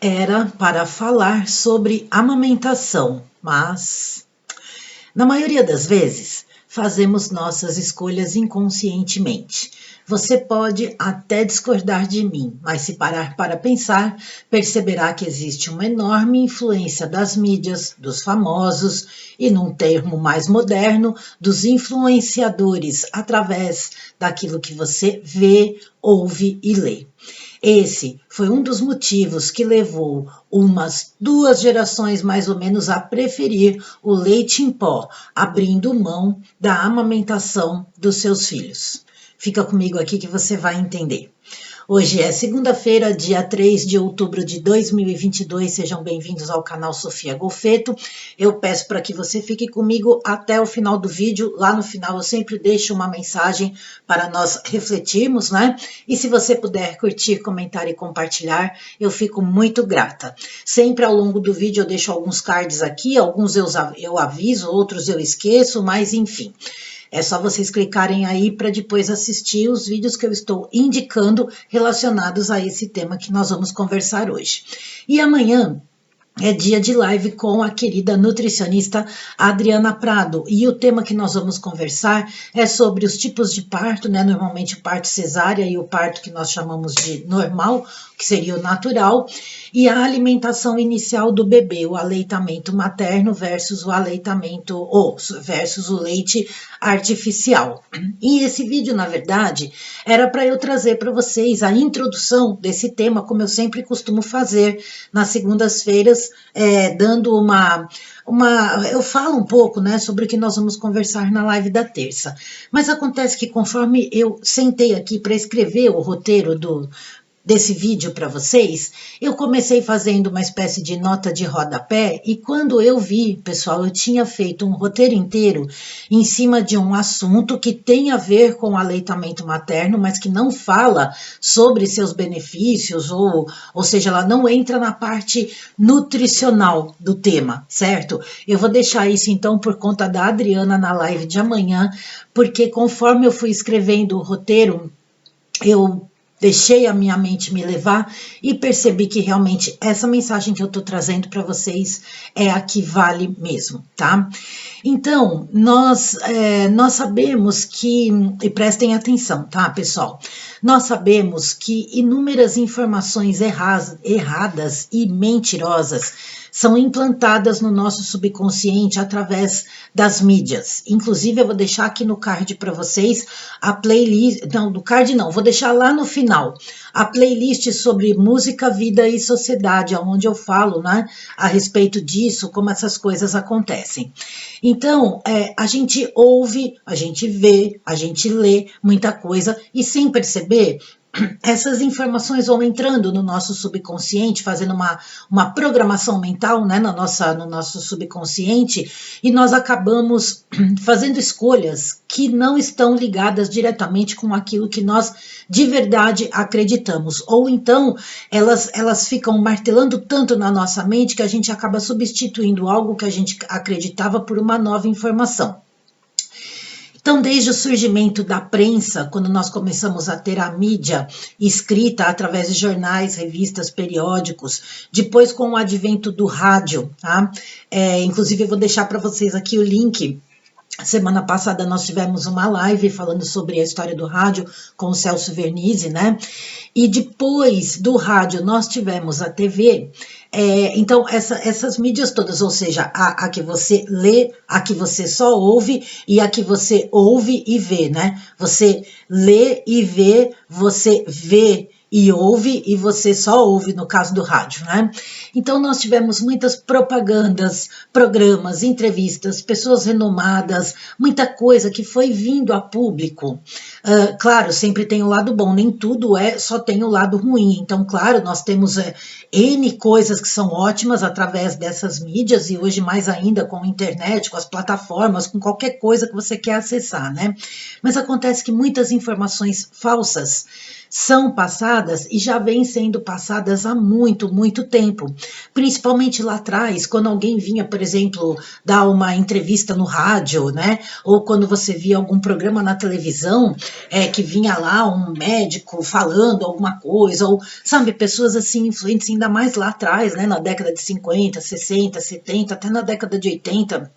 era para falar sobre amamentação, mas na maioria das vezes fazemos nossas escolhas inconscientemente. Você pode até discordar de mim, mas se parar para pensar, perceberá que existe uma enorme influência das mídias, dos famosos e, num termo mais moderno, dos influenciadores através daquilo que você vê, ouve e lê. Esse foi um dos motivos que levou umas 2 gerações mais ou menos a preferir o leite em pó, abrindo mão da amamentação dos seus filhos. Fica comigo aqui que você vai entender. Hoje é segunda-feira, dia 3 de outubro de 2022. Sejam bem-vindos ao canal Sofia Golfeto. Eu peço para que você fique comigo até o final do vídeo. Lá no final eu sempre deixo uma mensagem para nós refletirmos, né? E se você puder curtir, comentar e compartilhar, eu fico muito grata. Sempre ao longo do vídeo eu deixo alguns cards aqui, alguns eu aviso, outros eu esqueço, mas enfim. É só vocês clicarem aí para depois assistir os vídeos que eu estou indicando relacionados a esse tema que nós vamos conversar hoje. E amanhã é dia de live com a querida nutricionista Adriana Prado. E o tema que nós vamos conversar é sobre os tipos de parto, né? Normalmente o parto cesárea e o parto que nós chamamos de normal, que seria o natural, e a alimentação inicial do bebê, o aleitamento materno versus o aleitamento ou versus o leite artificial. E esse vídeo, na verdade, era para eu trazer para vocês a introdução desse tema, como eu sempre costumo fazer nas segundas-feiras, dando eu falo um pouco, né, sobre o que nós vamos conversar na live da terça. Mas acontece que conforme eu sentei aqui para escrever o roteiro desse vídeo para vocês, eu comecei fazendo uma espécie de nota de rodapé e quando eu vi, pessoal, eu tinha feito um roteiro inteiro em cima de um assunto que tem a ver com o aleitamento materno, mas que não fala sobre seus benefícios, ou seja, ela não entra na parte nutricional do tema, certo? Eu vou deixar isso então por conta da Adriana na live de amanhã, porque conforme eu fui escrevendo o roteiro, eu deixei a minha mente me levar e percebi que realmente essa mensagem que eu estou trazendo para vocês é a que vale mesmo, tá? Então, nós sabemos que, e prestem atenção, tá, pessoal? Nós sabemos que inúmeras informações erradas e mentirosas são implantadas no nosso subconsciente através das mídias. Inclusive, eu vou deixar aqui no card para vocês a playlist, não, no card não, vou deixar lá no final, a playlist sobre música, vida e sociedade, onde eu falo, né, a respeito disso, como essas coisas acontecem. Então, a gente ouve, a gente vê, a gente lê muita coisa e sem perceber, essas informações vão entrando no nosso subconsciente, fazendo uma programação mental, né, no nosso subconsciente, e nós acabamos fazendo escolhas que não estão ligadas diretamente com aquilo que nós de verdade acreditamos. Ou então, elas ficam martelando tanto na nossa mente que a gente acaba substituindo algo que a gente acreditava por uma nova informação. Então, desde o surgimento da prensa, quando nós começamos a ter a mídia escrita através de jornais, revistas, periódicos, depois com o advento do rádio, tá? Inclusive eu vou deixar para vocês aqui o link. Semana passada nós tivemos uma live falando sobre a história do rádio com o Celso Vernizzi, né? E depois do rádio nós tivemos a TV. Então essas mídias todas, ou seja, a que você lê, a que você só ouve e a que você ouve e vê, né? Você lê e vê, você vê e ouve, e você só ouve no caso do rádio, né? Então nós tivemos muitas propagandas, programas, entrevistas, pessoas renomadas, muita coisa que foi vindo a público. Claro, sempre tem o lado bom, nem tudo só tem o lado ruim. Então, claro, nós temos N coisas que são ótimas através dessas mídias, e hoje mais ainda com a internet, com as plataformas, com qualquer coisa que você quer acessar, né? Mas acontece que muitas informações falsas são passadas passadas e já vêm sendo passadas há muito, muito tempo. Principalmente lá atrás, quando alguém vinha, por exemplo, dar uma entrevista no rádio, né? Ou quando você via algum programa na televisão, que vinha lá um médico falando alguma coisa, ou, sabe, pessoas assim influentes, ainda mais lá atrás, né? Na década de 50, 60, 70, até na década de 80.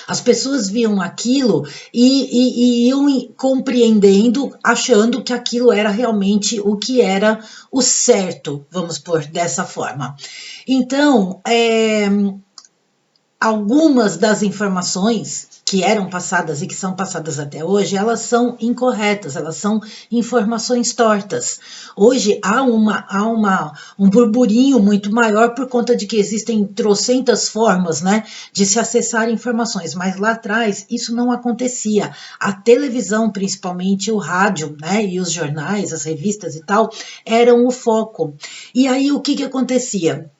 As pessoas viam aquilo e iam compreendendo, achando que aquilo era realmente o que era o certo, vamos pôr dessa forma. Então, algumas das informações que eram passadas e que são passadas até hoje, elas são incorretas, elas são informações tortas. Hoje há um burburinho muito maior por conta de que existem trocentas formas, né, de se acessar informações, mas lá atrás isso não acontecia. A televisão, principalmente o rádio, né, e os jornais, as revistas e tal, eram o foco. E aí o que acontecia?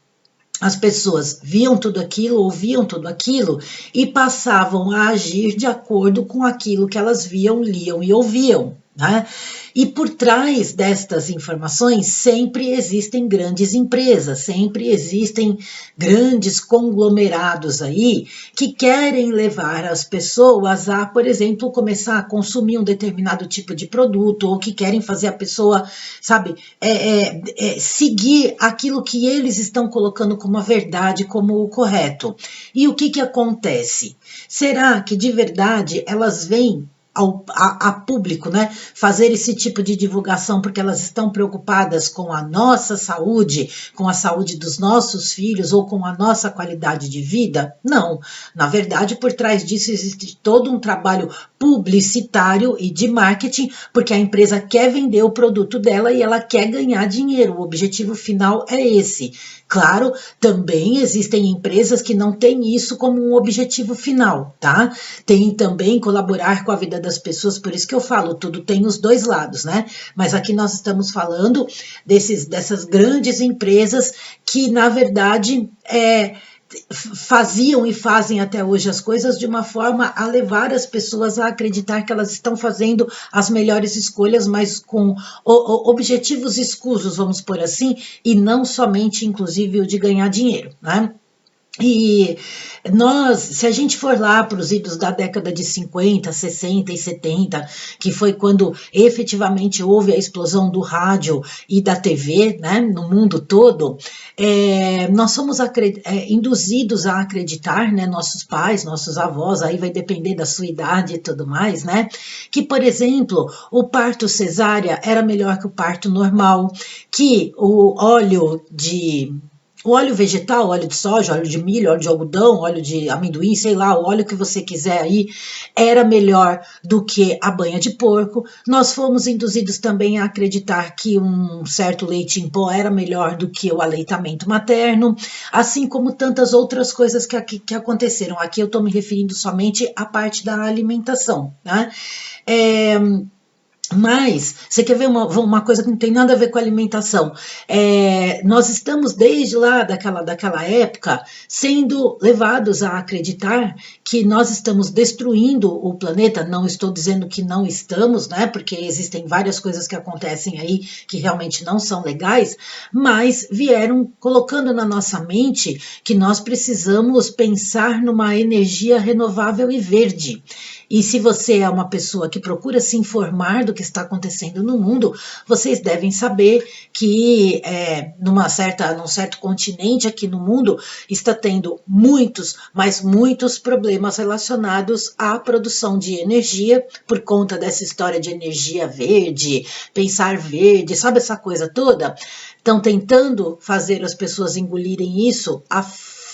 As pessoas viam tudo aquilo, ouviam tudo aquilo e passavam a agir de acordo com aquilo que elas viam, liam e ouviam, né? E por trás destas informações sempre existem grandes empresas, sempre existem grandes conglomerados aí que querem levar as pessoas a, por exemplo, começar a consumir um determinado tipo de produto, ou que querem fazer a pessoa, sabe, seguir aquilo que eles estão colocando como a verdade, como o correto. E o que acontece? Será que de verdade elas vêm a público, né, fazer esse tipo de divulgação porque elas estão preocupadas com a nossa saúde, com a saúde dos nossos filhos ou com a nossa qualidade de vida? Não. Na verdade, por trás disso existe todo um trabalho publicitário e de marketing, porque a empresa quer vender o produto dela e ela quer ganhar dinheiro. O objetivo final é esse. Claro, também existem empresas que não têm isso como um objetivo final, tá? Tem também colaborar com a vida das pessoas, por isso que eu falo, tudo tem os dois lados, né? Mas aqui nós estamos falando dessas grandes empresas que, na verdade, faziam e fazem até hoje as coisas de uma forma a levar as pessoas a acreditar que elas estão fazendo as melhores escolhas, mas com objetivos escusos, vamos por assim, e não somente, inclusive, o de ganhar dinheiro, né? E nós, se a gente for lá para os idos da década de 50, 60 e 70, que foi quando efetivamente houve a explosão do rádio e da TV, né, no mundo todo, nós somos induzidos a acreditar, né, nossos pais, nossos avós, aí vai depender da sua idade e tudo mais, né, que, por exemplo, o parto cesárea era melhor que o parto normal, que o óleo vegetal, óleo de soja, óleo de milho, óleo de algodão, óleo de amendoim, sei lá, o óleo que você quiser aí, era melhor do que a banha de porco. Nós fomos induzidos também a acreditar que um certo leite em pó era melhor do que o aleitamento materno, assim como tantas outras coisas que aconteceram. Aqui eu estou me referindo somente à parte da alimentação, né? Mas, você quer ver uma coisa que não tem nada a ver com alimentação? Nós estamos desde lá daquela época sendo levados a acreditar que nós estamos destruindo o planeta. Não estou dizendo que não estamos, né? Porque existem várias coisas que acontecem aí que realmente não são legais, mas vieram colocando na nossa mente que nós precisamos pensar numa energia renovável e verde. E se você é uma pessoa que procura se informar do que está acontecendo no mundo, vocês devem saber que num certo continente aqui no mundo está tendo muitos, mas muitos problemas relacionados à produção de energia por conta dessa história de energia verde, pensar verde, sabe essa coisa toda? Estão tentando fazer as pessoas engolirem isso a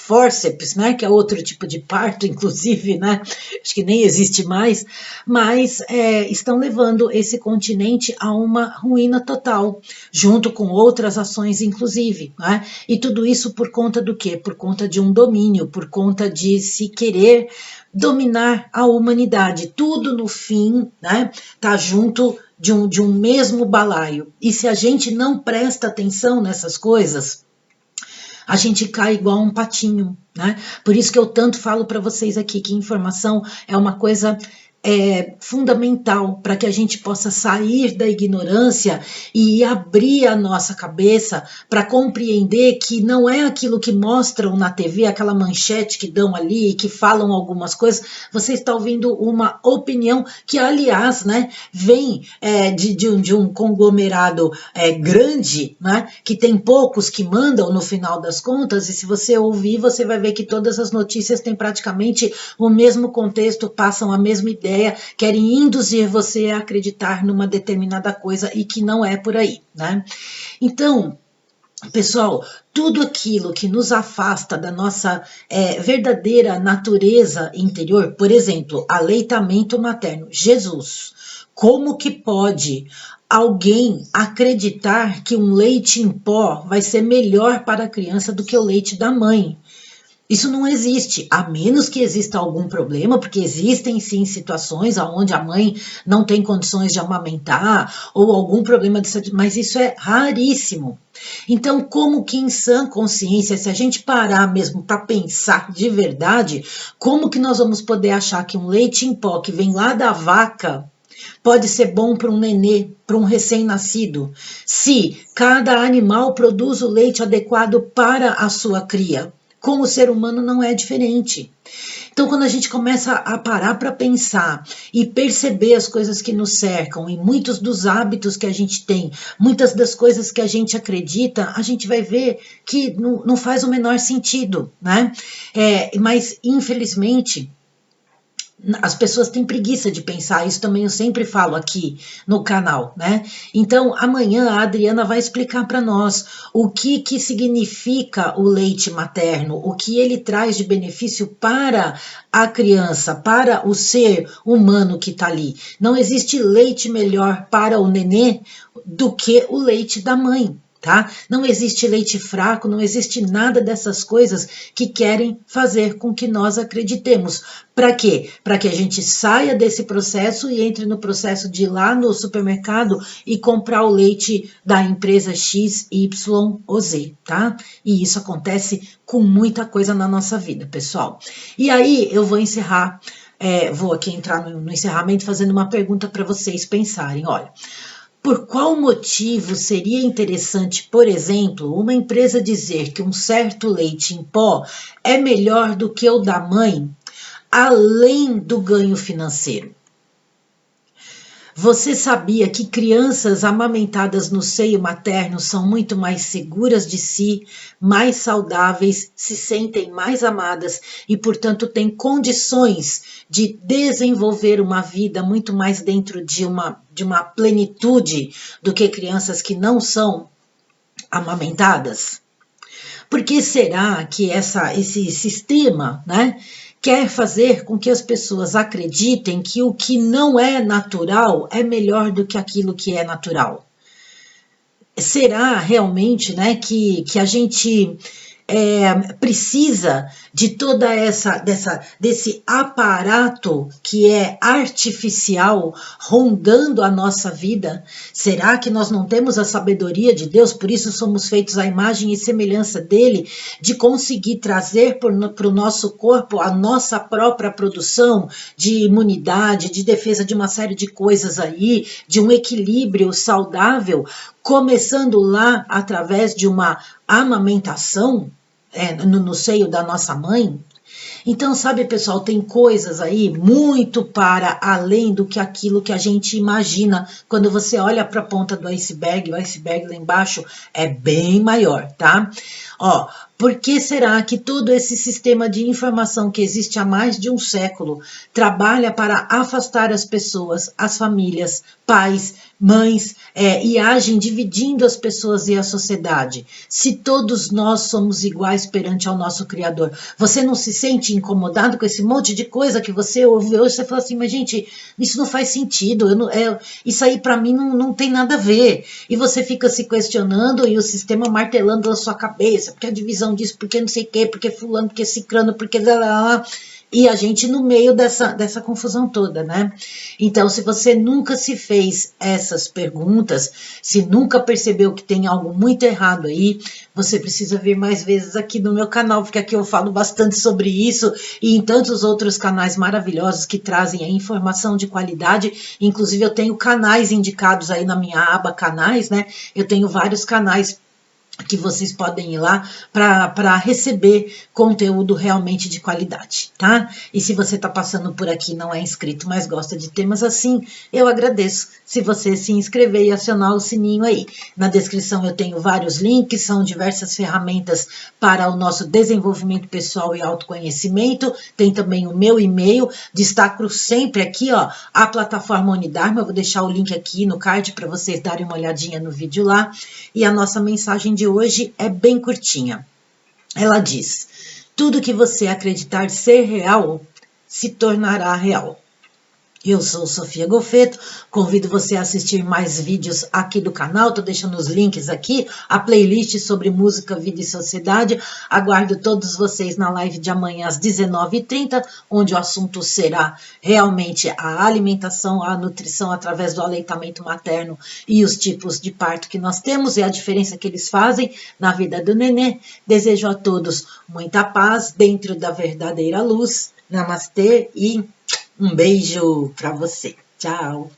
fórceps, né, que é outro tipo de parto, inclusive, né, acho que nem existe mais, mas estão levando esse continente a uma ruína total, junto com outras ações, inclusive, né, e tudo isso por conta do quê? Por conta de um domínio, por conta de se querer dominar a humanidade, tudo no fim, né, tá junto de um mesmo balaio, e se a gente não presta atenção nessas coisas, a gente cai igual um patinho, né? Por isso que eu tanto falo para vocês aqui que informação é uma coisa fundamental para que a gente possa sair da ignorância e abrir a nossa cabeça para compreender que não é aquilo que mostram na TV, aquela manchete que dão ali, que falam algumas coisas. Você está ouvindo uma opinião que, aliás, né, vem de um conglomerado grande, né, que tem poucos que mandam no final das contas, e se você ouvir, você vai ver que todas as notícias têm praticamente o mesmo contexto, passam a mesma ideia, querem induzir você a acreditar numa determinada coisa e que não é por aí, né? Então, pessoal, tudo aquilo que nos afasta da nossa verdadeira natureza interior, por exemplo, aleitamento materno, Jesus, como que pode alguém acreditar que um leite em pó vai ser melhor para a criança do que o leite da mãe? Isso não existe, a menos que exista algum problema, porque existem sim situações onde a mãe não tem condições de amamentar ou algum problema de saúde, mas isso é raríssimo. Então, como que em sã consciência, se a gente parar mesmo para pensar de verdade, como que nós vamos poder achar que um leite em pó que vem lá da vaca pode ser bom para um nenê, para um recém-nascido, se cada animal produz o leite adequado para a sua cria? Com o ser humano não é diferente. Então, quando a gente começa a parar para pensar e perceber as coisas que nos cercam e muitos dos hábitos que a gente tem, muitas das coisas que a gente acredita, a gente vai ver que não faz o menor sentido, né? Mas, infelizmente, as pessoas têm preguiça de pensar, isso também eu sempre falo aqui no canal, né? Então, amanhã a Adriana vai explicar para nós o que significa o leite materno, o que ele traz de benefício para a criança, para o ser humano que está ali. Não existe leite melhor para o nenê do que o leite da mãe. Tá? Não existe leite fraco, não existe nada dessas coisas que querem fazer com que nós acreditemos. Para quê? Para que a gente saia desse processo e entre no processo de ir lá no supermercado e comprar o leite da empresa X, Y ou Z, tá? E isso acontece com muita coisa na nossa vida, pessoal. E aí eu vou encerrar, vou aqui entrar no encerramento fazendo uma pergunta para vocês pensarem. Olha, por qual motivo seria interessante, por exemplo, uma empresa dizer que um certo leite em pó é melhor do que o da mãe, além do ganho financeiro? Você sabia que crianças amamentadas no seio materno são muito mais seguras de si, mais saudáveis, se sentem mais amadas e, portanto, têm condições de desenvolver uma vida muito mais dentro de uma plenitude do que crianças que não são amamentadas? Por que será que esse sistema, né, quer fazer com que as pessoas acreditem que o que não é natural é melhor do que aquilo que é natural? Será realmente, né, que a gente precisa de toda desse aparato que é artificial rondando a nossa vida? Será que nós não temos a sabedoria de Deus, por isso somos feitos à imagem e semelhança dele, de conseguir trazer para o nosso corpo a nossa própria produção de imunidade, de defesa de uma série de coisas aí, de um equilíbrio saudável, começando lá através de uma amamentação no seio da nossa mãe? Então, sabe, pessoal, tem coisas aí muito para além do que aquilo que a gente imagina. Quando você olha para a ponta do iceberg, o iceberg lá embaixo é bem maior, tá? Ó, por que será que todo esse sistema de informação que existe há mais de um século trabalha para afastar as pessoas, as famílias, pais, mães, e agem dividindo as pessoas e a sociedade? Se todos nós somos iguais perante ao nosso Criador, você não se sente incomodado com esse monte de coisa que você ouve hoje? Você fala assim, mas gente, isso não faz sentido, isso aí para mim não tem nada a ver. E você fica se questionando e o sistema martelando na sua cabeça, porque a divisão função disso, porque não sei o quê, porque fulano, porque cicrano, porque... E a gente no meio dessa confusão toda, né? Então, se você nunca se fez essas perguntas, se nunca percebeu que tem algo muito errado aí, você precisa vir mais vezes aqui no meu canal, porque aqui eu falo bastante sobre isso e em tantos outros canais maravilhosos que trazem a informação de qualidade. Inclusive, eu tenho canais indicados aí na minha aba canais, né? Eu tenho vários canais que vocês podem ir lá para receber conteúdo realmente de qualidade, tá? E se você está passando por aqui e não é inscrito, mas gosta de temas assim, eu agradeço se você se inscrever e acionar o sininho aí. Na descrição eu tenho vários links, são diversas ferramentas para o nosso desenvolvimento pessoal e autoconhecimento. Tem também o meu e-mail, destaco sempre aqui, ó, a plataforma Unidarma, eu vou deixar o link aqui no card para vocês darem uma olhadinha no vídeo lá. E a nossa mensagem de hoje é bem curtinha. Ela diz: tudo que você acreditar ser real se tornará real. Eu sou Sofia Golfeto, convido você a assistir mais vídeos aqui do canal, estou deixando os links aqui, a playlist sobre música, vida e sociedade. Aguardo todos vocês na live de amanhã às 19h30, onde o assunto será realmente a alimentação, a nutrição através do aleitamento materno e os tipos de parto que nós temos e a diferença que eles fazem na vida do nenê. Desejo a todos muita paz dentro da verdadeira luz. Namastê e um beijo para você. Tchau.